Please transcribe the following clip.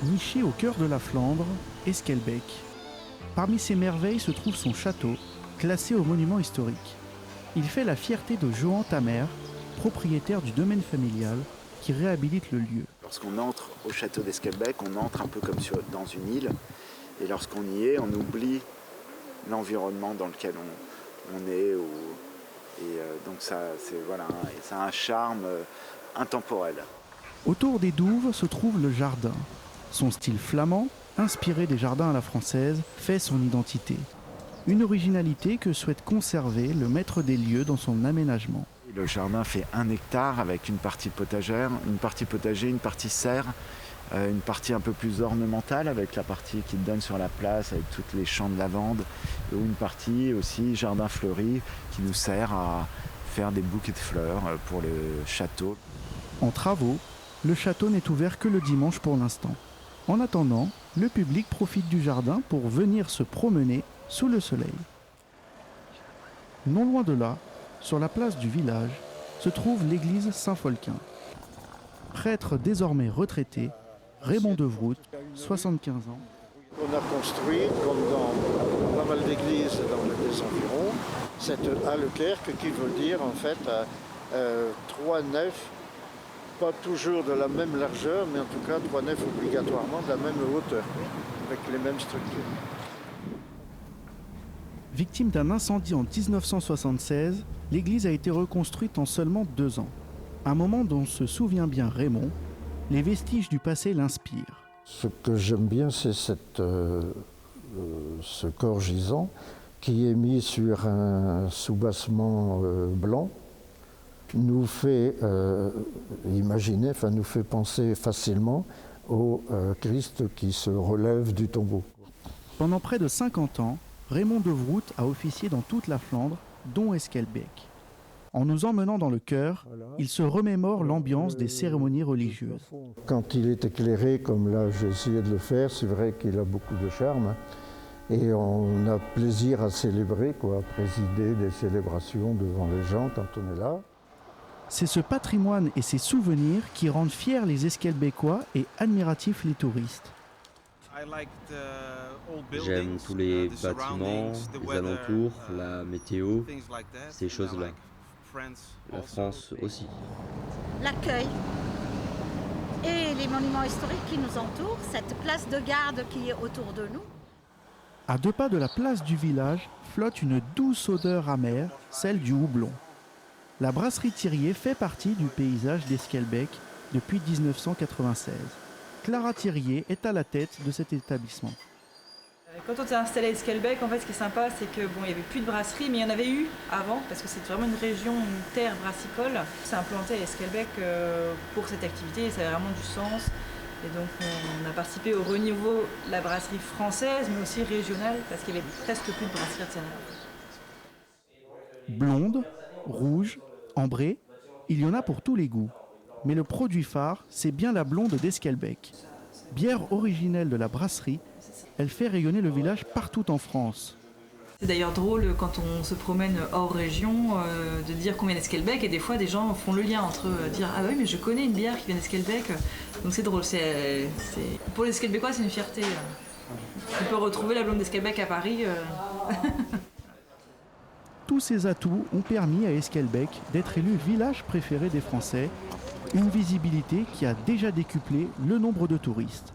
Niché au cœur de la Flandre, Esquelbecq. Parmi ses merveilles se trouve son château, classé au monument historique. Il fait la fierté de Johan Tamer, propriétaire du domaine familial, qui réhabilite le lieu. Lorsqu'on entre au château d'Esquelbecq, on entre un peu comme dans une île. Et lorsqu'on y est, on oublie l'environnement dans lequel on est. Donc ça a un charme intemporel. Autour des douves se trouve le jardin. Son style flamand, inspiré des jardins à la française, fait son identité. Une originalité que souhaite conserver le maître des lieux dans son aménagement. Le jardin fait 1 hectare avec une partie potagère, une partie potager, une partie serre, une partie un peu plus ornementale avec la partie qui donne sur la place avec toutes les champs de lavande, et une partie aussi jardin fleuri qui nous sert à faire des bouquets de fleurs pour le château. En travaux, le château n'est ouvert que le dimanche pour l'instant. En attendant, le public profite du jardin pour venir se promener sous le soleil. Non loin de là, sur la place du village, se trouve l'église Saint-Folquin. Prêtre désormais retraité, Raymond de Vroot, 75 ans. On a construit, comme dans pas mal d'églises dans les environs, cette halle Kerk qui veut dire en fait 3 nefs, pas toujours de la même largeur, mais en tout cas 3 nefs obligatoirement de la même hauteur, avec les mêmes structures. Victime d'un incendie en 1976, l'église a été reconstruite en seulement 2 ans. Un moment dont se souvient bien Raymond, les vestiges du passé l'inspirent. Ce que j'aime bien, c'est ce corps gisant qui est mis sur un soubassement blanc, nous fait imaginer, nous fait penser facilement au Christ qui se relève du tombeau. Pendant près de 50 ans, Raymond de Vroot a officié dans toute la Flandre, dont Esquelbecq. En nous emmenant dans le chœur, il se remémore l'ambiance des cérémonies religieuses. Quand il est éclairé, comme là j'ai essayé de le faire, c'est vrai qu'il a beaucoup de charme. Et on a plaisir à célébrer, à présider des célébrations devant les gens quand on est là. C'est ce patrimoine et ces souvenirs qui rendent fiers les Esquelbecquois et admiratifs les touristes. J'aime tous les bâtiments, les alentours, la météo, ces choses-là. La France aussi. L'accueil et les monuments historiques qui nous entourent, cette place de garde qui est autour de nous. À 2 pas de la place du village flotte une douce odeur amère, celle du houblon. La brasserie Thirier fait partie du paysage d'Esquelbecq depuis 1996. Clara Thirier est à la tête de cet établissement. Quand on s'est installé à Esquelbecq, en fait, ce qui est sympa, c'est que il y avait plus de brasserie, mais il y en avait eu avant, parce que c'est vraiment une région, une terre brassicole. C'est implanté à Esquelbecq pour cette activité, et ça avait vraiment du sens. Et donc, on a participé au renouveau de la brasserie française, mais aussi régionale, parce qu'il y avait presque plus de brasserie artisanale. Blonde, rouge, ambrée, il y en a pour tous les goûts. Mais le produit phare, c'est bien la blonde d'Esquelbecq. Bière originelle de la brasserie, elle fait rayonner le village partout en France. C'est d'ailleurs drôle quand on se promène hors région de dire qu'on vient d'Esquelbecq et des fois des gens font le lien entre dire « Ah oui, mais je connais une bière qui vient d'Esquelbecq ». Donc c'est drôle, pour les Esquelbecquois c'est une fierté. On peut retrouver la blonde d'Esquelbecq à Paris. Tous ces atouts ont permis à Esquelbecq d'être élu village préféré des Français, une visibilité qui a déjà décuplé le nombre de touristes.